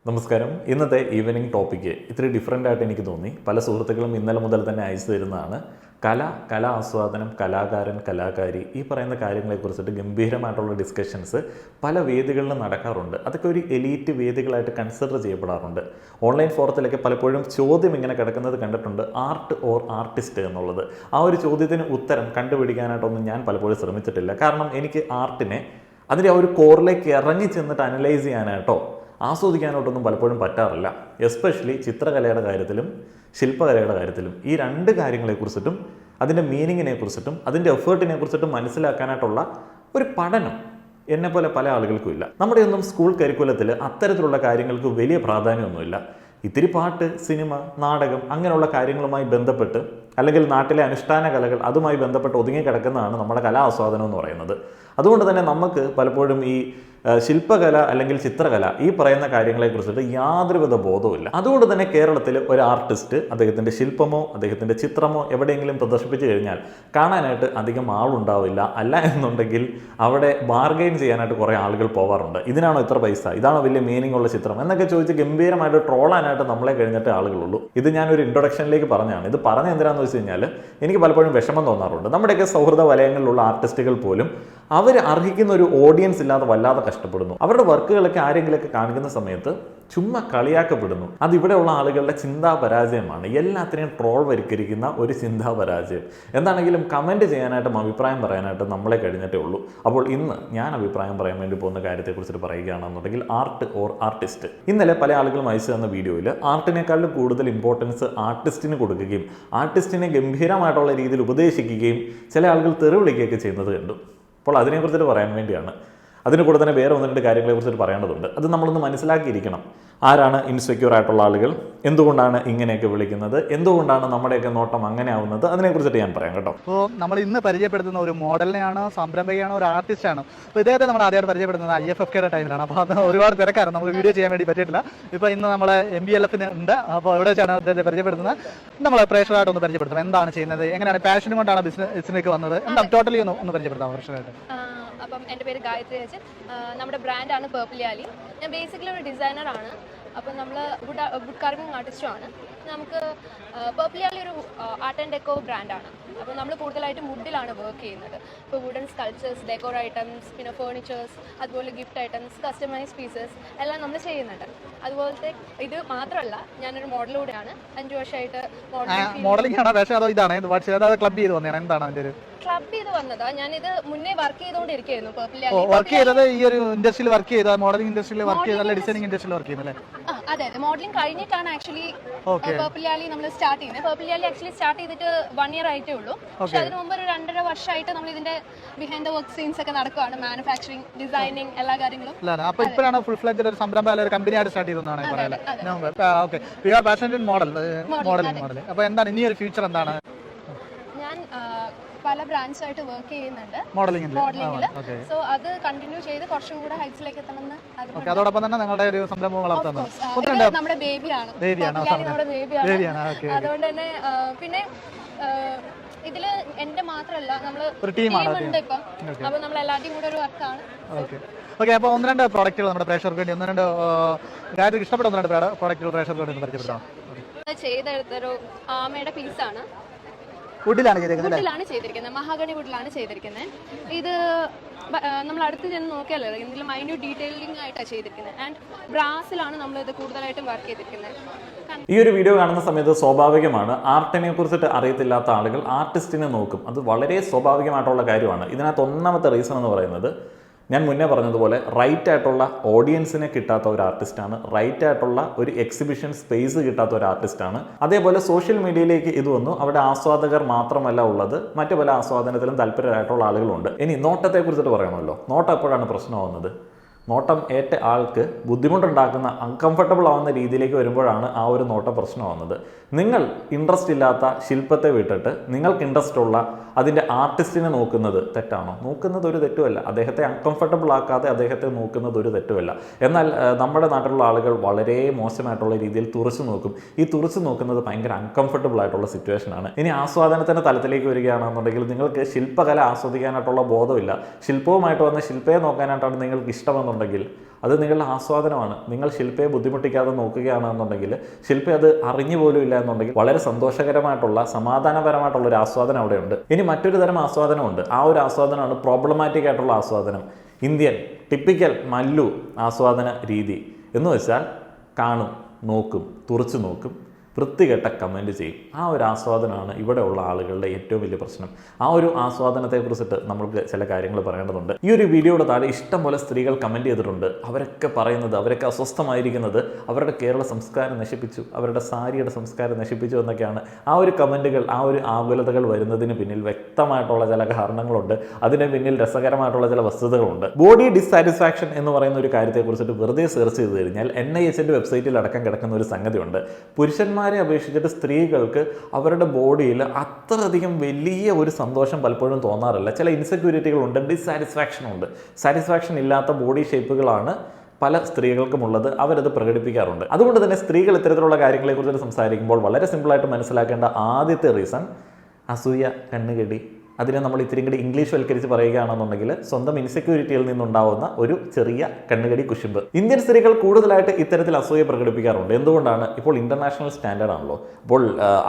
നമസ്കാരം. ഇന്നത്തെ evening topic ഇത്തിരി ഡിഫറൻ്റ് ആയിട്ട് എനിക്ക് തോന്നി. പല സുഹൃത്തുക്കളും ഇന്നലെ മുതൽ തന്നെ അയച്ചു തരുന്നതാണ്. കല ആസ്വാദനം, കലാകാരൻ, കലാകാരി, ഈ പറയുന്ന കാര്യങ്ങളെക്കുറിച്ചിട്ട് ഗംഭീരമായിട്ടുള്ള ഡിസ്കഷൻസ് പല വേദികളിലും നടക്കാറുണ്ട്. അതൊക്കെ ഒരു എലീറ്റ് വേദികളായിട്ട് കൺസിഡർ ചെയ്യപ്പെടാറുണ്ട്. ഓൺലൈൻ ഫോറത്തിലൊക്കെ പലപ്പോഴും ചോദ്യം ഇങ്ങനെ കിടക്കുന്നത് കണ്ടിട്ടുണ്ട്, ആർട്ട് ഓർ ആർട്ടിസ്റ്റ് എന്നുള്ളത്. ആ ഒരു ചോദ്യത്തിന് ഉത്തരം കണ്ടുപിടിക്കാനായിട്ടൊന്നും ഞാൻ പലപ്പോഴും ശ്രമിച്ചിട്ടില്ല. കാരണം എനിക്ക് ആർട്ടിനെ അതിൻ്റെ ആ ഒരു കോറിലേക്ക് ഇറങ്ങി ചെന്നിട്ട് അനലൈസ് ചെയ്യാനായിട്ടോ ആസ്വദിക്കാനായിട്ടൊന്നും പലപ്പോഴും പറ്റാറില്ല. എസ്പെഷ്യലി ചിത്രകലയുടെ കാര്യത്തിലും ശില്പകലയുടെ കാര്യത്തിലും ഈ രണ്ട് കാര്യങ്ങളെക്കുറിച്ചിട്ടും അതിൻ്റെ മീനിങ്ങിനെ കുറിച്ചിട്ടും അതിൻ്റെ എഫേർട്ടിനെ കുറിച്ചിട്ടും മനസ്സിലാക്കാനായിട്ടുള്ള ഒരു പഠനം എന്നെപ്പോലെ പല ആളുകൾക്കും ഇല്ല. നമ്മുടെ ഒന്നും സ്കൂൾ കരിക്കുലത്തിൽ അത്തരത്തിലുള്ള കാര്യങ്ങൾക്ക് വലിയ പ്രാധാന്യമൊന്നുമില്ല. ഇത്തിരി പാട്ട്, സിനിമ, നാടകം അങ്ങനെയുള്ള കാര്യങ്ങളുമായി ബന്ധപ്പെട്ട് അല്ലെങ്കിൽ നാട്ടിലെ അനുഷ്ഠാന കലകൾ അതുമായി ബന്ധപ്പെട്ട് ഒതുങ്ങിക്കിടക്കുന്നതാണ് നമ്മുടെ കലാ ആസ്വാദനം എന്ന് പറയുന്നത്. അതുകൊണ്ട് തന്നെ നമുക്ക് പലപ്പോഴും ഈ ശില്പകല അല്ലെങ്കിൽ ചിത്രകല ഈ പറയുന്ന കാര്യങ്ങളെക്കുറിച്ചിട്ട് യാതൊരുവിധ ബോധവുമില്ല. അതുകൊണ്ട് തന്നെ കേരളത്തിൽ ഒരു ആർട്ടിസ്റ്റ് അദ്ദേഹത്തിൻ്റെ ശില്പമോ അദ്ദേഹത്തിൻ്റെ ചിത്രമോ എവിടെയെങ്കിലും പ്രദർശിപ്പിച്ചു കഴിഞ്ഞാൽ കാണാനായിട്ട് അധികം ആളുണ്ടാവില്ല. അല്ല എന്നുണ്ടെങ്കിൽ അവിടെ ബാർഗെയിൻ ചെയ്യാനായിട്ട് കുറേ ആളുകൾ പോകാറുണ്ട്. ഇതിനാണോ ഇത്ര പൈസ, ഇതാണോ വലിയ മീനിങ് ഉള്ള ചിത്രം എന്നൊക്കെ ചോദിച്ച് ഗംഭീരമായിട്ട് ട്രോളാനായിട്ട് നമ്മളെ കഴിഞ്ഞിട്ട് ആളുകളുള്ളൂ. ഇത് ഞാനൊരു ഇൻട്രൊഡക്ഷനിലേക്ക് പറഞ്ഞതാണ്. ഇത് പറഞ്ഞ എന്തിനാണെന്ന് വെച്ച് കഴിഞ്ഞാൽ എനിക്ക് പലപ്പോഴും വിഷമം തോന്നാറുണ്ട്. നമ്മുടെയൊക്കെ സൗഹൃദ വലയങ്ങളിലുള്ള ആർട്ടിസ്റ്റുകൾ പോലും അവർ അർഹിക്കുന്ന ഒരു ഓഡിയൻസ് ഇല്ലാതെ വല്ലാതെ കഷ്ടപ്പെടുന്നു. അവരുടെ വർക്കുകളൊക്കെ ആരെങ്കിലുമൊക്കെ കാണിക്കുന്ന സമയത്ത് ചുമ്മാ കളിയാക്കപ്പെടുന്നു. അതിവിടെയുള്ള ആളുകളുടെ ചിന്താ പരാജയമാണ്. എല്ലാത്തിനെയും ട്രോൾ വരിക്കരിക്കുന്ന ഒരു ചിന്താ പരാജയം. എന്താണെങ്കിലും കമൻറ്റ് ചെയ്യാനായിട്ടും അഭിപ്രായം പറയാനായിട്ടും നമ്മളെ കഴിഞ്ഞിട്ടേ ഉള്ളൂ. അപ്പോൾ ഇന്ന് ഞാൻ അഭിപ്രായം പറയാൻ വേണ്ടി പോകുന്ന കാര്യത്തെക്കുറിച്ചിട്ട് പറയുകയാണെന്നുണ്ടെങ്കിൽ ആർട്ട് ഓർ ആർട്ടിസ്റ്റ്. ഇന്നലെ പല ആളുകളും അയച്ചു തന്ന വീഡിയോയിൽ ആർട്ടിനേക്കാളും കൂടുതൽ ഇമ്പോർട്ടൻസ് ആർട്ടിസ്റ്റിന് കൊടുക്കുകയും ആർട്ടിസ്റ്റിനെ ഗംഭീരമായിട്ടുള്ള രീതിയിൽ ഉപദേശിക്കുകയും ചില ആളുകൾ തെറി വിളിക്കുകയൊക്കെ ചെയ്യുന്നത് കണ്ടു. അപ്പോൾ അതിനെക്കുറിച്ചിട്ട് പറയാൻ വേണ്ടിയാണ്. അതിന് കൂടെ തന്നെ വേറെ ഒന്ന് രണ്ട് കാര്യങ്ങളെക്കുറിച്ചിട്ട് പറയേണ്ടതുണ്ട്. അത് നമ്മളൊന്ന് മനസ്സിലാക്കിയിരിക്കണം. ആരാണ് ഇൻസെക്യൂർ ആയിട്ടുള്ള ആളുകൾ, എന്തുകൊണ്ടാണ് ഇങ്ങനെയൊക്കെ വിളിക്കുന്നത്, എന്തുകൊണ്ടാണ് നമ്മുടെയൊക്കെ നോട്ടം അങ്ങനെ ആവുന്നത്, അതിനെക്കുറിച്ചിട്ട് ഞാൻ പറയാം കേട്ടോ. അപ്പോൾ നമ്മൾ ഇന്ന് പരിചയപ്പെടുത്തുന്ന ഒരു മോഡലിനെയാണ്, സംരംഭകയാണ്, ഒരു ആർട്ടിസ്റ്റാണ്. അപ്പോൾ ഇദ്ദേഹത്തെ നമ്മൾ ആദ്യമായിട്ട് പരിചയപ്പെടുത്തുന്നത് IFFKയുടെ ടൈമിലാണ്. അപ്പോൾ അത് ഒരുപാട് തിരക്കായിരുന്നു, നമുക്ക് വീഡിയോ ചെയ്യാൻ വേണ്ടി പറ്റിയിട്ടില്ല. ഇപ്പോൾ ഇന്ന് നമ്മൾ MBLF ഉണ്ട്. അപ്പോൾ ഇവിടെ വെച്ചാണ് അദ്ദേഹത്തെ പരിചയപ്പെടുത്തുന്നത്. നമ്മൾ പ്രേക്ഷകരായിട്ടൊന്ന് പരിചയപ്പെടുത്തും. എന്താണ് ചെയ്യുന്നത്, എങ്ങനെയാണ് പാഷനും കൊണ്ടാണ് ബിസിനസ്സിലേക്ക് വന്നത്, എന്താ ടോട്ടലി ഒന്ന് പരിചയപ്പെടുത്താം പ്രേക്ഷകരായിട്ട്. അപ്പം എൻ്റെ പേര് ഗായത്രി അച്ഛൻ. നമ്മുടെ ബ്രാൻഡാണ് പേർപ്പിളിയാലി. ഞാൻ ബേസിക്കലി ഒരു ഡിസൈനറാണ്. അപ്പം നമ്മൾ വുഡ് കാർവിംഗ് ആർട്ടിസ്റ്റുമാണ്. നമുക്ക് പേർപ്പിളിയാലി ഒരു ആർട്ട് ആൻഡ് ഡെക്കോ ബ്രാൻഡാണ്. അപ്പോൾ നമ്മൾ കൂടുതലായിട്ടും വുഡിലാണ് വർക്ക് ചെയ്യുന്നത്. ഇപ്പോൾ വുഡൻ സ്കൾപ്ചേഴ്സ്, ഡെക്കോർ ഐറ്റംസ്, പിന്നെ ഫേർണിച്ചേഴ്സ്, അതുപോലെ ഗിഫ്റ്റ് ഐറ്റംസ്, കസ്റ്റമൈസ് പീസസ് എല്ലാം നമ്മൾ ചെയ്യുന്നുണ്ട്. അതുപോലത്തെ ഇത് മാത്രമല്ല, ഞാനൊരു മോഡൽ കൂടെയാണ്. 5 വർഷമായിട്ട് മോഡലിംഗ് ആണ്. പക്ഷേ അതോ ഇതാണ് ക്ലബ് ചെയ്ത് വന്നതാണ്, എന്താണ് അതിൻ്റെ ഒരു ക്ലബ് ചെയ്ത് വന്നതാ. ഞാനിത് മുന്നേ വർക്ക് ചെയ്തുകൊണ്ടിരിക്കുകയായിരുന്നു. വർക്ക് ചെയ്തത് ഈ ഒരു ഇൻഡസ്ട്രിയിൽ വർക്ക് ചെയ്ത മോഡലിംഗ് ഇൻഡസ്ട്രിയിൽ വർക്ക് ചെയ്ത ഡിസൈനിങ് ഇൻഡസ്ട്രിയിൽ വർക്ക് ചെയ്യുന്നത്. അതെ, മോഡലിംഗ് കഴിഞ്ഞിട്ടാണ് ആക്ച്വലി പേർപ്പിളിയാലി നമ്മൾ സ്റ്റാർട്ട് ചെയ്യുന്നത്. പേർപ്പിളിയാലി ആക്ച്വലി സ്റ്റാർട്ട് ചെയ്തിട്ട് 1 year ആയിട്ടേ ഉള്ളൂ. പക്ഷെ അതിന് മുമ്പ് ഒരു 2.5 വർഷമായിട്ട് നമ്മൾ ഇതിന്റെ ബിഹൈൻഡ് ദ വർക്ക് സീൻസ് ഒക്കെ നടക്കുകയാണ്. മാനുഫാക്ചറിങ്, ഡിസൈനിങ്, എല്ലാ കാര്യങ്ങളും. അപ്പൊ ഇപ്പോഴാണ് ഫുൾ ഫ്ലെഡ്ജ് ഒരു സംരംഭം അല്ലെങ്കിൽ ഒരു കമ്പനി ആയിട്ട് സ്റ്റാർട്ട് ചെയ്തതാണ് പറയുന്നത്. Okay, you are passionate model. അപ്പൊ എന്താണ് ഇനി ഒരു ഫ്യൂച്ചർ എന്താണ്? ഞാൻ പല ബ്രാൻഡ്സായിട്ട് വർക്ക് ചെയ്യുന്നുണ്ട് മോഡലിംഗിൽ. സോ അത് കണ്ടിന്യൂ ചെയ്ത് കുറച്ചും കൂടെ ഹൈറ്റ്സിലേക്ക് എത്തണമെന്ന്. അതോടൊപ്പം തന്നെ നിങ്ങളുടെ ഒരു സംരംഭം വളർത്തുന്നത് നമ്മുടെ ബേബിയാണ്. അതുകൊണ്ട് തന്നെ പിന്നെ ഇതില് എന്റെ മാത്രമല്ല, നമ്മള് ടീമുണ്ട് ഇപ്പം. അപ്പൊ നമ്മൾ എല്ലാവരുടെയും കൂടെ ഒരു വർക്കാണ്. ഓക്കെ, അപ്പോൾ 1-2 പ്രോഡക്റ്റുകൾ നമ്മുടെ പ്രേക്ഷകർക്ക് വേണ്ടി 1-2 കാര്യത്തിൽ ഇഷ്ടപ്പെട്ട 1-2 പ്രോഡക്റ്റുകൾ പ്രേക്ഷകർക്ക് വേണ്ടി പരിചയപ്പെടുത്താം. ചെയ്തെടുത്തൊരു ആമയുടെ പീസാണ്. വുഡിലാണ് ചെയ്തിരിക്കുന്നത്. മഹാഗണി വുഡിലാണ് ചെയ്തിരിക്കുന്നത്. ഇത് നമ്മൾ അടുത്ത് ചെന്ന് നോക്കിയാലോ എന്തെങ്കിലും മൈന്യൂട്ട് ഡീറ്റെയിലിംഗ് ആയിട്ടാണ് ചെയ്തിരിക്കുന്നത്. ആൻഡ് ബ്രാസിലാണ് നമ്മൾ ഇത് കൂടുതലായിട്ടും വർക്ക് ചെയ്തിരിക്കുന്നത്. ഈ ഒരു വീഡിയോ കാണുന്ന സമയത്ത് സ്വാഭാവികമാണ് ആർട്ടിനെ കുറിച്ചിട്ട് അറിയത്തില്ലാത്ത ആളുകൾ ആർട്ടിസ്റ്റിനെ നോക്കും. അത് വളരെ സ്വാഭാവികമായിട്ടുള്ള കാര്യമാണ്. ഇതിനകത്ത് ഒന്നാമത്തെ റീസൺ എന്ന് പറയുന്നത്, ഞാൻ മുന്നേ പറഞ്ഞതുപോലെ റൈറ്റ് ആയിട്ടുള്ള ഓഡിയൻസിനെ കിട്ടാത്ത ഒരു ആർട്ടിസ്റ്റാണ്, റൈറ്റ് ആയിട്ടുള്ള ഒരു എക്സിബിഷൻ സ്പേസ് കിട്ടാത്ത ഒരു ആർട്ടിസ്റ്റാണ്. അതേപോലെ സോഷ്യൽ മീഡിയയിലേക്ക് ഇത് വന്നു. അവിടെ ആസ്വാദകർ മാത്രമല്ല ഉള്ളത്, മറ്റു പല ആസ്വാദനത്തിലും താല്പര്യമായിട്ടുള്ള ആളുകളുണ്ട്. ഇനി നോട്ടത്തെ കുറിച്ചിട്ട് പറയണമല്ലോ. നോട്ടം എപ്പോഴാണ് പ്രശ്നമാവുന്നത്? നോട്ടം ഏറ്റ ആൾക്ക് ബുദ്ധിമുട്ടുണ്ടാക്കുന്ന, അൺകംഫർട്ടബിൾ ആവുന്ന രീതിയിലേക്ക് വരുമ്പോഴാണ് ആ ഒരു നോട്ട പ്രശ്നമാവുന്നത്. നിങ്ങൾ ഇൻട്രസ്റ്റ് ഇല്ലാത്ത ശില്പത്തെ വിട്ടിട്ട് നിങ്ങൾക്ക് ഇൻട്രസ്റ്റ് ഉള്ള അതിൻ്റെ ആർട്ടിസ്റ്റിനെ നോക്കുന്നത് തെറ്റാണോ? നോക്കുന്നത് ഒരു തെറ്റുമല്ല. അദ്ദേഹത്തെ അൺകംഫർട്ടബിൾ ആക്കാതെ അദ്ദേഹത്തെ നോക്കുന്നത് ഒരു തെറ്റുമല്ല. എന്നാൽ നമ്മുടെ നാട്ടിലുള്ള ആളുകൾ വളരെ മോശമായിട്ടുള്ള രീതിയിൽ തുറച്ചു നോക്കും. ഈ തുറച്ചു നോക്കുന്നത് ഭയങ്കര അൺകംഫർട്ടബിൾ ആയിട്ടുള്ള സിറ്റുവേഷനാണ്. ഇനി ആസ്വാദനത്തിൻ്റെ തലത്തിലേക്ക് വരികയാണെന്നുണ്ടെങ്കിൽ നിങ്ങൾക്ക് ശില്പകല ആസ്വദിക്കാനായിട്ടുള്ള ബോധമില്ല. ശില്പവുമായിട്ട് വന്ന് ശില്പയെ നോക്കാനായിട്ടാണ് നിങ്ങൾക്ക് ഇഷ്ടമെന്നുണ്ടെങ്കിൽ അത് നിങ്ങളുടെ ആസ്വാദനമാണ്. നിങ്ങൾ ശില്പയെ ബുദ്ധിമുട്ടിക്കാതെ നോക്കുകയാണെന്നുണ്ടെങ്കിൽ, ശില്പ അത് അറിഞ്ഞു പോലും ഇല്ല എന്നുണ്ടെങ്കിൽ വളരെ സന്തോഷകരമായിട്ടുള്ള സമാധാനപരമായിട്ടുള്ള ഒരു ആസ്വാദനം അവിടെയുണ്ട്. ഇനി മറ്റൊരു തരം ആസ്വാദനമുണ്ട്. ആ ഒരു ആസ്വാദനമാണ് പ്രോബ്ലമാറ്റിക് ആയിട്ടുള്ള ആസ്വാദനം. ഇന്ത്യൻ ടിപ്പിക്കൽ മല്ലു ആസ്വാദന രീതി എന്ന് വെച്ചാൽ കാണും, നോക്കും, തുറച്ചു നോക്കും, വൃത്തികെട്ട കമൻറ്റ് ചെയ്യും. ആ ഒരു ആസ്വാദനമാണ് ഇവിടെയുള്ള ആളുകളുടെ ഏറ്റവും വലിയ പ്രശ്നം. ആ ഒരു ആസ്വാദനത്തെക്കുറിച്ചിട്ട് നമ്മൾക്ക് ചില കാര്യങ്ങൾ പറയേണ്ടതുണ്ട്. ഈ ഒരു വീഡിയോയുടെ താഴെ ഇഷ്ടം പോലെ സ്ത്രീകൾ കമൻറ്റ് ചെയ്തിട്ടുണ്ട്. അവരൊക്കെ പറയുന്നത്, അവരൊക്കെ അസ്വസ്ഥമായിരിക്കുന്നത് അവരുടെ കേരള സംസ്കാരം നശിപ്പിച്ചു, അവരുടെ സാരിയുടെ സംസ്കാരം നശിപ്പിച്ചു എന്നൊക്കെയാണ്. ആ ഒരു കമൻറ്റുകൾ, ആ ഒരു ആകുലതകൾ വരുന്നതിന് പിന്നിൽ വ്യക്തമായിട്ടുള്ള ചില കാരണങ്ങളുണ്ട്. അതിന് പിന്നിൽ രസകരമായിട്ടുള്ള ചില വസ്തുതകളുണ്ട്. ബോഡി ഡിസ്സാറ്റിസ്ഫാക്ഷൻ എന്ന് പറയുന്ന ഒരു കാര്യത്തെക്കുറിച്ചിട്ട് വെറുതെ സെർച്ച് ചെയ്ത് കഴിഞ്ഞാൽ NIHൻ്റെ വെബ്സൈറ്റിൽ അടക്കം കിടക്കുന്ന ഒരു സംഗതിയുണ്ട്. പുരുഷന്മാരെ അപേക്ഷിച്ചിട്ട് സ്ത്രീകൾക്ക് അവരുടെ ബോഡിയിൽ അത്രയധികം വലിയ ഒരു സന്തോഷം പലപ്പോഴും തോന്നാറില്ല. ചില ഇൻസെക്യൂരിറ്റികളുണ്ട്, ഡിസ്സാറ്റിസ്ഫാക്ഷൻ ഉണ്ട്. സാറ്റിസ്ഫാക്ഷൻ ഇല്ലാത്ത ബോഡി ഷേപ്പുകളാണ് പല സ്ത്രീകൾക്കുമുള്ളത്. അവരത് പ്രകടിപ്പിക്കാറുണ്ട്. അതുകൊണ്ട് തന്നെ സ്ത്രീകൾ ഇത്തരത്തിലുള്ള കാര്യങ്ങളെക്കുറിച്ച് സംസാരിക്കുമ്പോൾ വളരെ സിമ്പിളായിട്ട് മനസ്സിലാക്കേണ്ട ആദ്യത്തെ റീസൺ അസൂയ, കണ്ണുകെടി. അതിനെ നമ്മൾ ഇത്തിരി കൂടി ഇംഗ്ലീഷ് വൽക്കരിച്ച് പറയുകയാണെന്നുണ്ടെങ്കിൽ സ്വന്തം ഇൻസെക്യൂരിറ്റിയിൽ നിന്നുണ്ടാവുന്ന ഒരു ചെറിയ കണ്ണുകടി കുശുമ്പ്. ഇന്ത്യൻ സ്ത്രീകൾ കൂടുതലായിട്ട് ഇത്തരത്തിൽ അസൂയ പ്രകടിപ്പിക്കാറുണ്ട്. എന്തുകൊണ്ടാണ്? ഇപ്പോൾ ഇന്റർനാഷണൽ സ്റ്റാൻഡേർഡ് ആണല്ലോ. അപ്പോൾ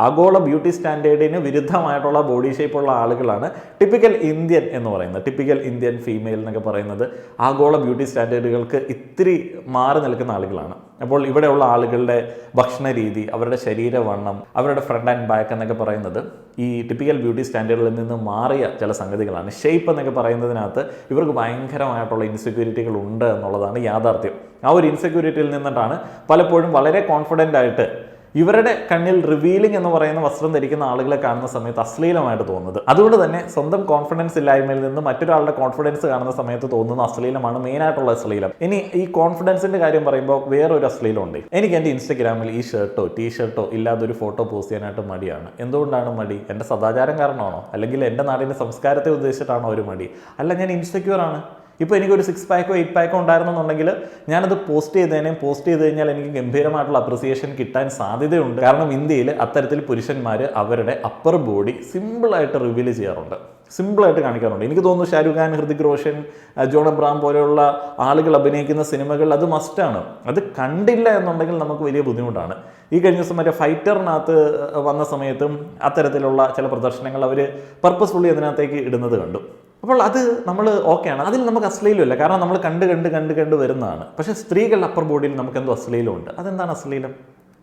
ആഗോള ബ്യൂട്ടി സ്റ്റാൻഡേർഡിന് വിരുദ്ധമായിട്ടുള്ള ബോഡി ഷേപ്പുള്ള ആളുകളാണ് ടിപ്പിക്കൽ ഇന്ത്യൻ എന്ന് പറയുന്നത്. ടിപ്പിക്കൽ ഇന്ത്യൻ ഫീമെയിൽ എന്നൊക്കെ പറയുന്നത് ആഗോള ബ്യൂട്ടി സ്റ്റാൻഡേർഡുകൾക്ക് ഇത്തിരി മാറി നിൽക്കുന്ന ആളുകളാണ്. അപ്പോൾ ഇവിടെയുള്ള ആളുകളുടെ ഭക്ഷണ രീതി, അവരുടെ ശരീരവണ്ണം, അവരുടെ ഫ്രണ്ട് ആൻഡ് ബാക്ക് എന്നൊക്കെ പറയുന്നത് ഈ ടിപ്പിക്കൽ ബ്യൂട്ടി സ്റ്റാൻഡേർഡിൽ നിന്ന് മാറിയ ചില സംഗതികളാണ്. ഷേപ്പ് എന്നൊക്കെ പറയുന്നതിനകത്ത് ഇവർക്ക് ഭയങ്കരമായിട്ടുള്ള ഇൻസെക്യൂരിറ്റികൾ ഉണ്ട് എന്നുള്ളതാണ് യാഥാർത്ഥ്യം. ആ ഒരു ഇൻസെക്യൂരിറ്റിയിൽ നിന്നിട്ടാണ് പലപ്പോഴും വളരെ കോൺഫിഡൻ്റ് ആയിട്ട് ഇവരുടെ കണ്ണിൽ റിവീലിംഗ് എന്ന് പറയുന്ന വസ്ത്രം ധരിക്കുന്ന ആളുകളെ കാണുന്ന സമയത്ത് അശ്ലീലമായിട്ട് തോന്നുന്നത്. അതുകൊണ്ട് തന്നെ സ്വന്തം കോൺഫിഡൻസ് ഇല്ലായ്മയിൽ നിന്ന് മറ്റൊരാളുടെ കോൺഫിഡൻസ് കാണുന്ന സമയത്ത് തോന്നുന്ന അശ്ലീലമാണ് മെയിനായിട്ടുള്ള അശ്ലീലം. ഇനി ഈ കോൺഫിഡൻസിന്റെ കാര്യം പറയുമ്പോൾ വേറൊരു അശ്ലീലമുണ്ട്. എനിക്ക് എൻ്റെ ഇൻസ്റ്റഗ്രാമിൽ ഈ ഷർട്ടോ ടീഷർട്ടോ ഇല്ലാതെ ഒരു ഫോട്ടോ പോസ്റ്റ് ചെയ്യാനായിട്ട് മടിയാണ്. എന്തുകൊണ്ടാണ് മടി? എൻ്റെ സദാചാരം കാരണമാണോ? അല്ലെങ്കിൽ എൻ്റെ നാടിൻ്റെ സംസ്കാരത്തെ ഉദ്ദേശിച്ചിട്ടാണോ ഒരു മടി? അല്ല, ഞാൻ ഇൻസെക്യൂർ ആണ്. ഇപ്പോൾ എനിക്കൊരു 6 പാക്കോ 8 പാക്കോ ഉണ്ടായിരുന്നെന്നുണ്ടെങ്കിൽ ഞാനത് പോസ്റ്റ് ചെയ്ത് കഴിഞ്ഞാൽ എനിക്ക് ഗംഭീരമായിട്ടുള്ള അപ്രിസിയേഷൻ കിട്ടാൻ സാധ്യതയുണ്ട്. കാരണം ഇന്ത്യയിൽ അത്തരത്തിൽ പുരുഷന്മാർ അവരുടെ അപ്പർ ബോഡി സിമ്പിളായിട്ട് റിവീൽ ചെയ്യാറുണ്ട്, സിമ്പിളായിട്ട് കാണിക്കാറുണ്ട്. എനിക്ക് തോന്നുന്നു ഷാരൂഖ് ഖാൻ, ഹൃതിക് റോഷൻ, ജോൺ അബ്രഹാം പോലെയുള്ള ആളുകൾ അഭിനയിക്കുന്ന സിനിമകൾ അത് മസ്റ്റാണ്. അത് കണ്ടില്ല എന്നുണ്ടെങ്കിൽ നമുക്ക് വലിയ ബുദ്ധിമുട്ടാണ്. ഈ കഴിഞ്ഞ ദിവസം മറ്റേ ഫൈറ്ററിനകത്ത് വന്ന സമയത്തും അത്തരത്തിലുള്ള ചില പ്രദർശനങ്ങൾ അവർ പർപ്പസ്ഫുള്ളി അതിനകത്തേക്ക് ഇടുന്നത് കണ്ടു. അപ്പോൾ അത് നമ്മൾ ഓക്കെയാണ്, അതിൽ നമുക്ക് അശ്ലീലമില്ല. കാരണം നമ്മൾ കണ്ട് വരുന്നതാണ്. പക്ഷേ സ്ത്രീകളുടെ അപ്പർ ബോഡിയിൽ നമുക്ക് എന്തോ അശ്ലീലമുണ്ട്. അതെന്താണ് അശ്ലീലം?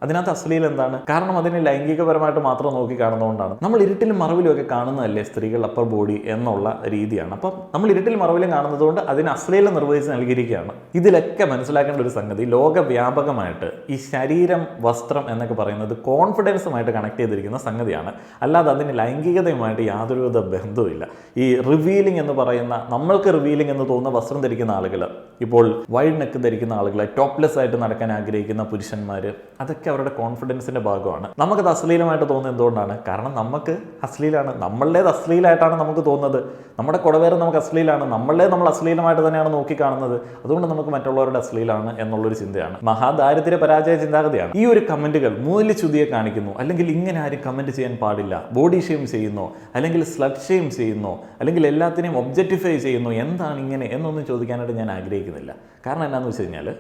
അതിനകത്ത് അശ്ലീലം എന്താണ്? കാരണം അതിനെ ലൈംഗികപരമായിട്ട് മാത്രം നോക്കി കാണുന്നതുകൊണ്ടാണ്. നമ്മൾ ഇരുട്ടിലും മറവിലും ഒക്കെ കാണുന്നതല്ലേ സ്ത്രീകൾ അപ്പർ ബോഡി എന്നുള്ള രീതിയാണ്. അപ്പം നമ്മൾ ഇരുട്ടിലും മറവിലും കാണുന്നതുകൊണ്ട് അതിന് അശ്ലീലം നിർവഹിച്ച് നൽകിയിരിക്കുകയാണ്. ഇതിലൊക്കെ മനസ്സിലാക്കേണ്ട ഒരു സംഗതി, ലോകവ്യാപകമായിട്ട് ഈ ശരീരം, വസ്ത്രം എന്നൊക്കെ പറയുന്നത് കോൺഫിഡൻസുമായിട്ട് കണക്ട് ചെയ്തിരിക്കുന്ന സംഗതിയാണ്. അല്ലാതെ അതിന് ലൈംഗികതയുമായിട്ട് യാതൊരുവിധ ബന്ധവുമില്ല. ഈ റിവീലിംഗ് എന്ന് പറയുന്ന, നമ്മൾക്ക് റിവീലിംഗ് എന്ന് തോന്നുന്ന വസ്ത്രം ധരിക്കുന്ന ആളുകൾ, ഇപ്പോൾ വൈഡ് നെക്ക് ധരിക്കുന്ന ആളുകൾ, ടോപ്ലെസ് ആയിട്ട് നടക്കാൻ ആഗ്രഹിക്കുന്ന പുരുഷന്മാർ, അതൊക്കെ അവരുടെ കോൺഫിഡൻസിന്റെ ഭാഗമാണ്. നമുക്കത് അശ്ലീലമായിട്ട് തോന്നുന്നത് എന്തുകൊണ്ടാണ്? കാരണം നമുക്ക് അശ്ലീലാണ്, നമ്മളുടേത് അശ്ലീലമായിട്ടാണ് നമുക്ക് തോന്നുന്നത്. നമ്മുടെ കുടവേറെ നമുക്ക് അശ്ലീലാണ്, നമ്മളെ നമ്മൾ അശ്ലീലമായിട്ട് തന്നെയാണ് നോക്കി കാണുന്നത്. അതുകൊണ്ട് നമുക്ക് മറ്റുള്ളവരുടെ അശ്ലീലാണ് എന്നുള്ളൊരു ചിന്തയാണ്. മഹാദാരിദ്ര്യ പരാജയ ചിന്താഗതിയാണ്. ഈ ഒരു കമന്റുകൾ മൂല്യച്യുതിയെ കാണിക്കുന്നു, അല്ലെങ്കിൽ ഇങ്ങനെ ആരും കമന്റ് ചെയ്യാൻ പാടില്ല, ബോഡി ഷെയിം ചെയ്യുന്നു, അല്ലെങ്കിൽ സ്ലട്ട് ഷെയിം ചെയ്യുന്നു, അല്ലെങ്കിൽ എല്ലാത്തിനെയും ഒബ്ജക്റ്റിഫൈ ചെയ്യുന്നു, എന്താണ് ഇങ്ങനെ എന്നൊന്നും ചോദിക്കാനായിട്ട് ഞാൻ ആഗ്രഹിക്കുന്നില്ല. കാരണം എന്താണെന്ന് വെച്ച് കഴിഞ്ഞാൽ,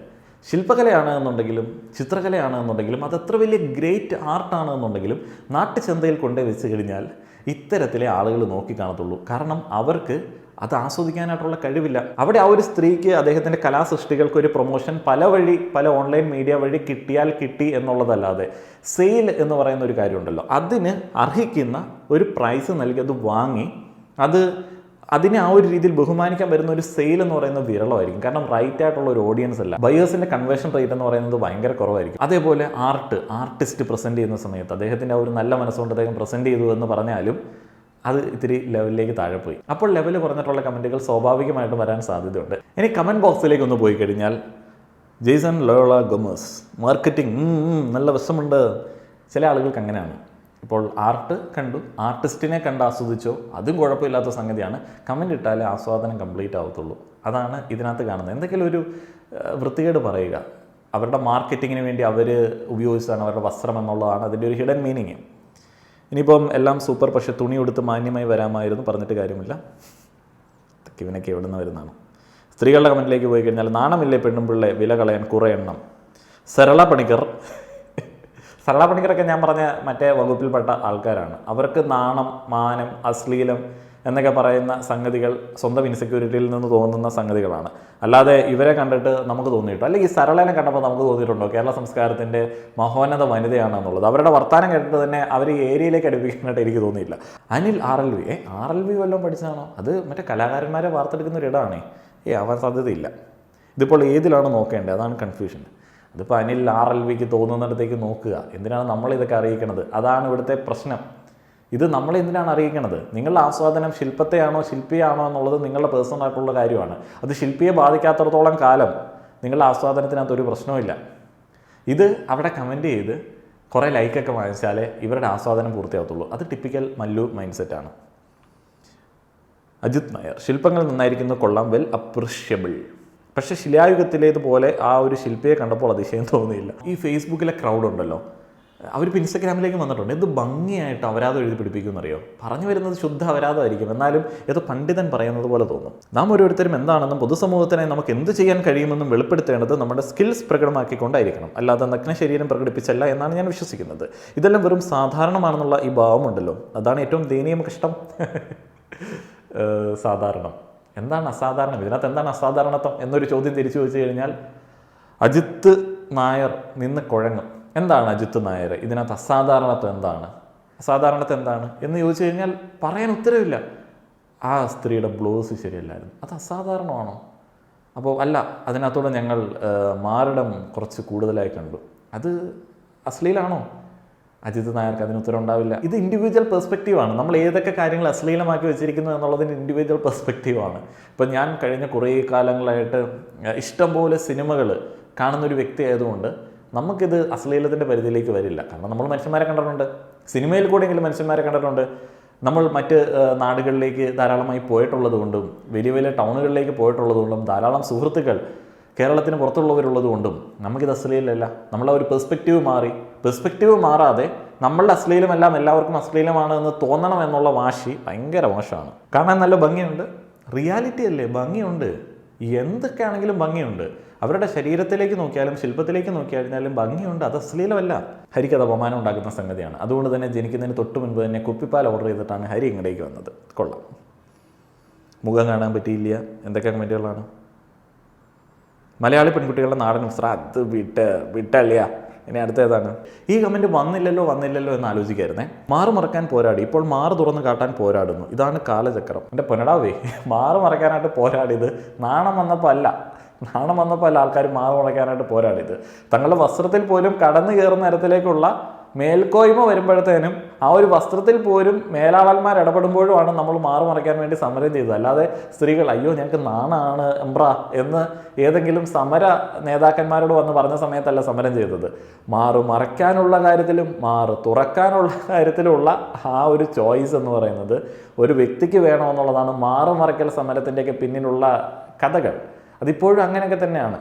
ശില്പകലയാണ് എന്നുണ്ടെങ്കിലും ചിത്രകലയാണ് എന്നുണ്ടെങ്കിലും അതത്ര വലിയ ഗ്രേറ്റ് ആർട്ടാണ് എന്നുണ്ടെങ്കിലും നാട്ടുചന്തയിൽ കൊണ്ടേ വെച്ച് കഴിഞ്ഞാൽ ഇത്തരത്തിലെ ആളുകൾ നോക്കിക്കാണത്തുള്ളൂ. കാരണം അവർക്ക് അത് ആസ്വദിക്കാനായിട്ടുള്ള കഴിവില്ല. അവിടെ ആ ഒരു സ്ത്രീക്ക് അദ്ദേഹത്തിൻ്റെ കലാസൃഷ്ടികൾക്ക് ഒരു പ്രൊമോഷൻ പല ഓൺലൈൻ മീഡിയ വഴി കിട്ടിയാൽ കിട്ടി എന്നുള്ളതല്ലാതെ സെയിൽ എന്ന് പറയുന്ന ഒരു കാര്യമുണ്ടല്ലോ, അതിന് അർഹിക്കുന്ന ഒരു പ്രൈസ് നൽകി അത് വാങ്ങി അതിനെ ആ ഒരു രീതിയിൽ ബഹുമാനിക്കാൻ വരുന്ന ഒരു സെയിൽ എന്ന് പറയുന്നത് വിരളമായിരിക്കും. കാരണം റൈറ്റ് ആയിട്ടുള്ള ഒരു ഓഡിയൻസ് അല്ല. ബയേഴ്സിൻ്റെ കൺവേർഷൻ റേറ്റ് എന്ന് പറയുന്നത് ഭയങ്കര കുറവായിരിക്കും. അതേപോലെ ആർട്ടിസ്റ്റ് പ്രസൻറ്റ് ചെയ്യുന്ന സമയത്ത് അദ്ദേഹത്തിൻ്റെ ആ ഒരു നല്ല മനസ്സുകൊണ്ട് അദ്ദേഹം പ്രസൻറ്റ് ചെയ്തു എന്ന് പറഞ്ഞാലും അത് ഇത്തിരി ലെവലിലേക്ക് താഴെ പോയി. അപ്പോൾ ലെവൽ കുറഞ്ഞിട്ടുള്ള കമൻറ്റുകൾ സ്വാഭാവികമായിട്ടും വരാൻ സാധ്യതയുണ്ട്. ഇനി കമൻറ്റ് ബോക്സിലേക്ക് ഒന്ന് പോയി കഴിഞ്ഞാൽ, ജെയ്സൺ ലോള ഗൊമസ് മാർക്കറ്റിംഗ് നല്ല വശമുണ്ട്. ചില ആളുകൾക്ക് അങ്ങനെയാണ്. ഇപ്പോൾ ആർട്ട് കണ്ടു, ആർട്ടിസ്റ്റിനെ കണ്ട് ആസ്വദിച്ചോ, അതും കുഴപ്പമില്ലാത്ത സംഗതിയാണ്. കമൻ്റ് ഇട്ടാലേ ആസ്വാദനം കംപ്ലീറ്റ് ആവത്തുള്ളൂ. അതാണ് ഇതിനകത്ത് കാണുന്നത്. എന്തെങ്കിലും ഒരു വൃത്തികേട് പറയുക, അവരുടെ മാർക്കറ്റിങ്ങിന് വേണ്ടി അവർ ഉപയോഗിച്ചതാണ് അവരുടെ വസ്ത്രം എന്നുള്ളതാണ് അതിൻ്റെ ഒരു ഹിഡൻ മീനിങ്. ഇനിയിപ്പം എല്ലാം സൂപ്പർ, പക്ഷേ തുണി കൊടുത്ത് മാന്യമായി വരാമായിരുന്നു, പറഞ്ഞിട്ട് കാര്യമില്ല. ഇവനൊക്കെ എവിടെ നിന്ന് വരുന്നതാണ്? സ്ത്രീകളുടെ കമൻറ്റിലേക്ക് പോയി കഴിഞ്ഞാൽ നാണമില്ലേ പെണ്ണുമ്പിള്ളെ വില കളയാൻ കുറേ എണ്ണം. സരള പണിക്കറൊക്കെ ഞാൻ പറഞ്ഞ മറ്റേ വകുപ്പിൽപ്പെട്ട ആൾക്കാരാണ്. അവർക്ക് നാണം, മാനം, അശ്ലീലം എന്നൊക്കെ പറയുന്ന സംഗതികൾ സ്വന്തം ഇൻസെക്യൂരിറ്റിയിൽ നിന്ന് തോന്നുന്ന സംഗതികളാണ്. അല്ലാതെ ഇവരെ കണ്ടിട്ട് നമുക്ക് തോന്നിയിട്ടോ, അല്ലെങ്കിൽ ഈ സരളനെ കണ്ടപ്പോൾ നമുക്ക് തോന്നിയിട്ടുണ്ടോ കേരള സംസ്കാരത്തിൻ്റെ മഹോന്നത വനിതയാണ് എന്നുള്ളത്? അവരുടെ വർത്തമാനം കേട്ടിട്ട് തന്നെ അവർ ഈ ഏരിയയിലേക്ക് അടുപ്പിക്കാനായിട്ട് എനിക്ക് തോന്നിയില്ല. അനിൽ RLV വല്ലതും പഠിച്ചതാണോ? അത് മറ്റേ കലാകാരന്മാരെ വാർത്തെടുക്കുന്ന ഒരിടമാണേ. ആവാൻ സാധ്യതയില്ല. ഇതിപ്പോൾ ഏതിലാണ് നോക്കേണ്ടത്? അതാണ് കൺഫ്യൂഷൻ. അതിപ്പോൾ അനിൽ RLVക്ക് തോന്നുന്നിടത്തേക്ക് നോക്കുക. എന്തിനാണ് നമ്മളിതൊക്കെ അറിയിക്കണത്? അതാണ് ഇവിടുത്തെ പ്രശ്നം. ഇത് നമ്മളെ എന്തിനാണ് അറിയിക്കണത്? നിങ്ങളുടെ ആസ്വാദനം ശില്പത്തെയാണോ ശില്പിയാണോ എന്നുള്ളത് നിങ്ങളുടെ പേഴ്സണൽ ആയിട്ടുള്ള കാര്യമാണ്. അത് ശില്പിയെ ബാധിക്കാത്തടത്തോളം കാലം നിങ്ങളുടെ ആസ്വാദനത്തിനകത്ത് ഒരു പ്രശ്നവുമില്ല. ഇത് അവിടെ കമൻറ്റ് ചെയ്ത് കുറേ ലൈക്കൊക്കെ വാങ്ങിച്ചാലേ ഇവരുടെ ആസ്വാദനം പൂർത്തിയാകത്തുള്ളൂ. അത് ടിപ്പിക്കൽ മല്ലു മൈൻഡ് സെറ്റാണ്. അജിത് നായർ, ശില്പങ്ങൾ നന്നായിരിക്കുന്നു, കൊള്ളാം, വെൽ അപ്രിഷ്യബിൾ. പക്ഷേ ശിലായുഗത്തിലേതുപോലെ ആ ഒരു ശില്പിയെ കണ്ടപ്പോൾ അതിശയം തോന്നിയില്ല. ഈ ഫേസ്ബുക്കിലെ ക്രൗഡ് ഉണ്ടല്ലോ, അവരിപ്പോൾ ഇൻസ്റ്റഗ്രാമിലേക്ക് വന്നിട്ടുണ്ട്. എന്ത് ഭംഗിയായിട്ട് അപരാധം എഴുതി പിടിപ്പിക്കുമെന്നറിയോ? പറഞ്ഞു വരുന്നത് ശുദ്ധ അപരാധമായിരിക്കും, എന്നാലും ഏതോ പണ്ഡിതൻ പറയുന്നത് പോലെ തോന്നും. നാം ഓരോരുത്തരും എന്താണെന്നും പൊതുസമൂഹത്തിനായി നമുക്ക് എന്ത് ചെയ്യാൻ കഴിയുമെന്നും വെളിപ്പെടുത്തേണ്ടത് നമ്മുടെ സ്കിൽസ് പ്രകടമാക്കിക്കൊണ്ടായിരിക്കണം, അല്ലാതെ നഗ്ന ശരീരം പ്രകടിപ്പിച്ചല്ല എന്നാണ് ഞാൻ വിശ്വസിക്കുന്നത്. ഇതെല്ലാം വെറും സാധാരണമാണെന്നുള്ള ഈ ഭാവമുണ്ടല്ലോ, അതാണ് ഏറ്റവും ദയനീയം കഷ്ടം. സാധാരണം എന്താണ് അസാധാരണം? ഇതിനകത്ത് എന്താണ് അസാധാരണത്വം എന്നൊരു ചോദ്യം തിരിച്ചു വെച്ച് കഴിഞ്ഞാൽ അജിത്ത് നായർ നിന്ന് കുഴങ്ങും. എന്താണ് അജിത്ത് നായർ ഇതിനകത്ത് അസാധാരണത്വം എന്താണ് എന്ന് ചോദിച്ചു കഴിഞ്ഞാൽ പറയാൻ ഉത്തരവില്ല. ആ സ്ത്രീയുടെ ബ്ലൗസ് ശരിയല്ലായിരുന്നു, അത് അസാധാരണമാണോ? അപ്പോൾ അല്ല, അതിനകത്തൂടെ ഞങ്ങൾ മാറിടം കുറച്ച് കൂടുതലായി കണ്ടു, അത് അശ്ലീലാണോ? അജിത് നായർക്ക് അതിന് ഉത്തരം ഉണ്ടാവില്ല. ഇത് ഇൻഡിവിജ്വൽ പെർസ്പെക്റ്റീവാണ്. നമ്മൾ ഏതൊക്കെ കാര്യങ്ങൾ അശ്ലീലമാക്കി വെച്ചിരിക്കുന്നു എന്നുള്ളതിന് ഇൻഡിവിജ്വൽ പെർസ്പെക്റ്റീവാണ്. ഇപ്പം ഞാൻ കഴിഞ്ഞ കുറേ കാലങ്ങളായിട്ട് ഇഷ്ടംപോലെ സിനിമകൾ കാണുന്നൊരു വ്യക്തി ആയതുകൊണ്ട് നമുക്കിത് അശ്ലീലത്തിൻ്റെ പരിധിയിലേക്ക് വരില്ല. കാരണം നമ്മൾ മനുഷ്യന്മാരെ കണ്ടിട്ടുണ്ട്, സിനിമയിൽ കൂടെയെങ്കിലും മനുഷ്യന്മാരെ കണ്ടിട്ടുണ്ട്. നമ്മൾ മറ്റ് നാടുകളിലേക്ക് ധാരാളമായി പോയിട്ടുള്ളത് കൊണ്ടും വലിയ വലിയ ടൗണുകളിലേക്ക് പോയിട്ടുള്ളത് കൊണ്ടും ധാരാളം സുഹൃത്തുക്കൾ കേരളത്തിന് പുറത്തുള്ളവരുള്ളത് കൊണ്ടും നമുക്കിത് അശ്ലീലമല്ല. നമ്മളെ ഒരു പെർസ്പെക്റ്റീവ് മാറാതെ നമ്മളുടെ അശ്ലീലമെല്ലാം എല്ലാവർക്കും അശ്ലീലമാണ് എന്ന് തോന്നണം എന്നുള്ള വാശി ഭയങ്കര മോശമാണ്. കാണാൻ നല്ല ഭംഗിയുണ്ട്, റിയാലിറ്റി അല്ലേ, ഭംഗിയുണ്ട്, എന്തൊക്കെയാണെങ്കിലും ഭംഗിയുണ്ട്. അവരുടെ ശരീരത്തിലേക്ക് നോക്കിയാലും ശില്പത്തിലേക്ക് നോക്കിയാലും ഭംഗിയുണ്ട്, അത് അശ്ലീലമല്ല. ഹരിക്ക് അത് അപമാനം ഉണ്ടാക്കുന്ന സംഗതിയാണ്. അതുകൊണ്ട് തന്നെ ജനിക്കുന്നതിന് തൊട്ട് മുൻപ് തന്നെ കുപ്പിപ്പാൽ ഓർഡർ ചെയ്തിട്ടാണ് ഹരി ഇങ്ങടേക്ക് വന്നത്. കൊള്ളാം. മുഖം കാണാൻ പറ്റിയില്ല. എന്തൊക്കെ കമൻറ്റുകളാണ്? മലയാളി പെൺകുട്ടികളുടെ നാടൻ വസ്ത്രം, അത് വിട്ടള്ളിയാ. ഇനി അടുത്തേതാണ്? ഈ കമൻറ്റ് വന്നില്ലല്ലോ എന്ന് ആലോചിക്കായിരുന്നേ. മാറ് മറക്കാൻ പോരാടി, ഇപ്പോൾ മാറ് തുറന്ന് കാട്ടാൻ പോരാടുന്നു. ഇതാണ് കാലചക്രം. എൻ്റെ പൊന്നടാവേ, മാറ് മറക്കാനായിട്ട് പോരാടിയത് നാണം വന്നപ്പോൾ അല്ല ആൾക്കാർ മാറ് മറക്കാനായിട്ട് പോരാടിയത്. തങ്ങളുടെ വസ്ത്രത്തിൽ പോലും കടന്നു കയറുന്ന തരത്തിലേക്കുള്ള മേൽക്കോയ്മ വരുമ്പോഴത്തേനും ആ ഒരു വസ്ത്രത്തിൽ പോലും മേലാളന്മാർ ഇടപെടുമ്പോഴുമാണ് നമ്മൾ മാറ് മറയ്ക്കാൻ വേണ്ടി സമരം ചെയ്തത്. അല്ലാതെ സ്ത്രീകൾ അയ്യോ ഞങ്ങൾക്ക് നാണാണ് എംബ്ര എന്ന് ഏതെങ്കിലും സമര നേതാക്കന്മാരോട് വന്ന് പറഞ്ഞ സമയത്തല്ല സമരം ചെയ്തത്. മാറ് മറയ്ക്കാനുള്ള കാര്യത്തിലും മാറ് തുറക്കാനുള്ള കാര്യത്തിലുമുള്ള ആ ഒരു ചോയ്സ് എന്ന് പറയുന്നത് ഒരു വ്യക്തിക്ക് വേണമെന്നുള്ളതാണ് മാറ് മറയ്ക്കൽ സമരത്തിൻ്റെയൊക്കെ പിന്നിലുള്ള കഥകൾ. അതിപ്പോഴും അങ്ങനെയൊക്കെ തന്നെയാണ്,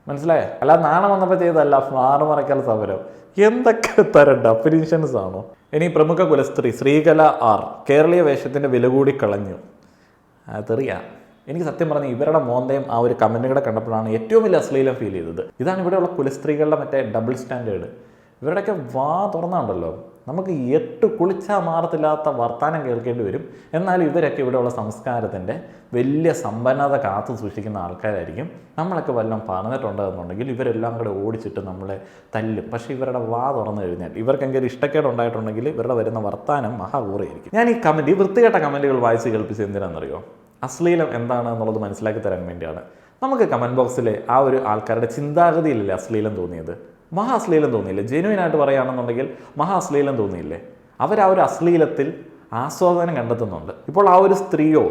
മനസ്സിലായേ? അല്ലാതെ നാണം വന്നപ്പോൾ ചെയ്തതല്ല മാറ് മറയ്ക്കൽ സമരം. എന്തൊക്കെ തരം ഡെഫിനിഷൻസ് ആണോ? ഇനി പ്രമുഖ കുലസ്ത്രീ ശ്രീകല R കേരളീയ വേഷത്തിൻ്റെ വില കൂടി കളഞ്ഞു. അതറിയാം. എനിക്ക് സത്യം പറഞ്ഞാൽ ഇവരുടെ മോന്തയും ആ ഒരു കമൻറ്റുകളെ കണ്ടപ്പോഴാണ് ഏറ്റവും വലിയ അശ്ലീലം ഫീൽ ചെയ്തത്. ഇതാണ് ഇവിടെയുള്ള കുലസ്ത്രീകളുടെ മറ്റേ ഡബിൾ സ്റ്റാൻഡേർഡ്. ഇവരുടെയൊക്കെ വാ തുറന്നുണ്ടല്ലോ, നമുക്ക് എട്ട് കുളിച്ചാൽ മാറത്തില്ലാത്ത വർത്താനം കേൾക്കേണ്ടി വരും. എന്നാലും ഇവരൊക്കെ ഇവിടെയുള്ള സംസ്കാരത്തിൻ്റെ വലിയ സമ്പന്നത കാത്തു സൂക്ഷിക്കുന്ന ആൾക്കാരായിരിക്കും. നമ്മളൊക്കെ വല്ലതും പറഞ്ഞിട്ടുണ്ടെന്നുണ്ടെങ്കിൽ ഇവരെല്ലാം കൂടെ ഓടിച്ചിട്ട് നമ്മളെ തല്ലും. പക്ഷേ ഇവരുടെ വാ തുറന്നു കഴിഞ്ഞാൽ ഇവർക്കെങ്കിലും ഇഷ്ടക്കേട് ഉണ്ടായിട്ടുണ്ടെങ്കിൽ ഇവരുടെ വരുന്ന വർത്താനം മഹാകൂറിയായിരിക്കും. ഞാൻ ഈ വൃത്തികെട്ട കമൻറ്റുകൾ വായിച്ച് കേൾപ്പിച്ച് എന്തിനാണെന്നറിയോ? അശ്ലീലം എന്താണ് എന്നുള്ളത് മനസ്സിലാക്കി തരാൻ വേണ്ടിയാണ്. നമുക്ക് കമൻറ്റ് ബോക്സിൽ ആ ഒരു ആൾക്കാരുടെ ചിന്താഗതിയിലല്ലേ അശ്ലീലം തോന്നിയത്? മഹാ അശ്ലീലം തോന്നിയില്ലേ? ജെനുവിനായിട്ട് പറയുകയാണെന്നുണ്ടെങ്കിൽ മഹാ അശ്ലീലം തോന്നിയില്ലേ? ആ ഒരു അശ്ലീലത്തിൽ ആസ്വാദനം കണ്ടെത്തുന്നുണ്ട്. ഇപ്പോൾ ആ ഒരു സ്ത്രീയോ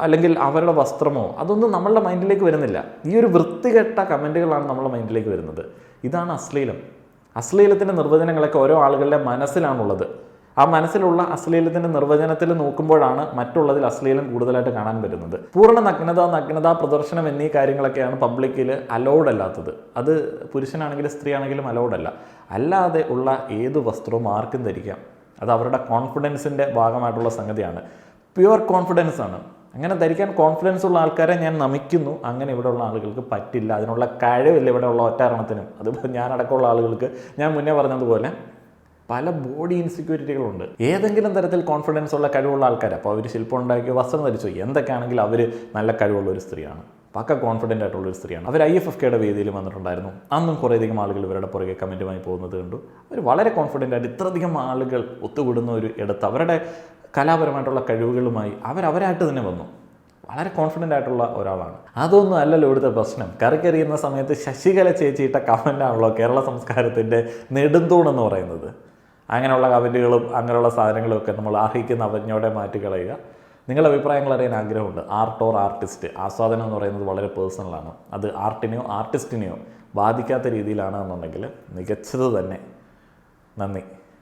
അല്ലെങ്കിൽ അവരുടെ വസ്ത്രമോ അതൊന്നും നമ്മളുടെ മൈൻഡിലേക്ക് വരുന്നില്ല. ഈ ഒരു വൃത്തികെട്ട കമൻറ്റുകളാണ് നമ്മളുടെ മൈൻഡിലേക്ക് വരുന്നത്. ഇതാണ് അശ്ലീലം. അശ്ലീലത്തിൻ്റെ നിർവചനങ്ങളൊക്കെ ഓരോ ആളുകളുടെ മനസ്സിലാണുള്ളത്. ആ മനസ്സിലുള്ള അശ്ലീലത്തിൻ്റെ നിർവചനത്തിൽ നോക്കുമ്പോഴാണ് മറ്റുള്ളതിൽ അശ്ലീലം കൂടുതലായിട്ട് കാണാൻ പറ്റുന്നത്. പൂർണ്ണ നഗ്നതാ പ്രദർശനം എന്നീ കാര്യങ്ങളൊക്കെയാണ് പബ്ലിക്കിൽ അലൗഡ് അല്ലാത്തത്. അത് പുരുഷനാണെങ്കിലും സ്ത്രീ ആണെങ്കിലും അലൗഡ് അല്ല. അല്ലാതെ ഉള്ള ഏത് വസ്ത്രവും ആർക്കും ധരിക്കാം. അത് അവരുടെ കോൺഫിഡൻസിൻ്റെ ഭാഗമായിട്ടുള്ള സംഗതിയാണ്. പ്യുവർ കോൺഫിഡൻസ് ആണ്. അങ്ങനെ ധരിക്കാൻ കോൺഫിഡൻസ് ഉള്ള ആൾക്കാരെ ഞാൻ നമിക്കുന്നു. അങ്ങനെ ഇവിടെയുള്ള ആളുകൾക്ക് പറ്റില്ല, അതിനുള്ള കഴിവില്ല ഇവിടെയുള്ള ഒറ്റരണത്തിനും. അതിപ്പോൾ ഞാനടക്കമുള്ള ആളുകൾക്ക് ഞാൻ മുന്നേ പറഞ്ഞതുപോലെ പല ബോഡി ഇൻസെക്യൂരിറ്റികളുണ്ട്. ഏതെങ്കിലും തരത്തിൽ കോൺഫിഡൻസ് ഉള്ള കഴിവുള്ള ആൾക്കാർ, അപ്പോൾ അവർ ശില്പം ഉണ്ടാക്കി വസ്ത്രം ധരിച്ചു, എന്തൊക്കെയാണെങ്കിലും അവർ നല്ല കഴിവുള്ള ഒരു സ്ത്രീയാണ്, പക്ക കോൺഫിഡൻ്റ് ആയിട്ടുള്ളൊരു സ്ത്രീയാണ്. അവർ IFFKയുടെ വേദിയിൽ വന്നിട്ടുണ്ടായിരുന്നു. അന്നും കുറേയധികം ആളുകൾ ഇവരുടെ പുറകെ കമൻറ്റുമായി പോകുന്നത് കണ്ടു. അവർ വളരെ കോൺഫിഡൻ്റ് ആയിട്ട് ഇത്രയധികം ആളുകൾ ഒത്തുകൂടുന്ന ഒരു ഇടത്ത് അവരുടെ കലാപരമായിട്ടുള്ള കഴിവുകളുമായി അവരായിട്ട് തന്നെ വന്നു. വളരെ കോൺഫിഡൻ്റ് ആയിട്ടുള്ള ഒരാളാണ്. അതൊന്നും അല്ലല്ലോ ഇവിടുത്തെ പ്രശ്നം. കറിക്കറിയുന്ന സമയത്ത് ശശികല ചേച്ചിയിട്ട കമൻ്റാണല്ലോ കേരള സംസ്കാരത്തിൻ്റെ നെടുന്തൂണെന്ന് പറയുന്നത്. അങ്ങനെയുള്ള കമൻറ്റുകളും അങ്ങനെയുള്ള സാധനങ്ങളും ഒക്കെ നമ്മൾ അർഹിക്കുന്ന അവജ്ഞയോടെ മാറ്റിക്കളയുക. നിങ്ങളുടെ അഭിപ്രായങ്ങൾ അറിയാൻ ആഗ്രഹമുണ്ട്. ആർട്ട് ഓർ ആർട്ടിസ്റ്റ്, ആസ്വാദനം എന്ന് പറയുന്നത് വളരെ പേഴ്സണലാണ്. അത് ആർട്ടിനെയോ ആർട്ടിസ്റ്റിനെയോ ബാധിക്കാത്ത രീതിയിലാണ് എന്നുണ്ടെങ്കിൽ മികച്ചത് തന്നെ. നന്ദി.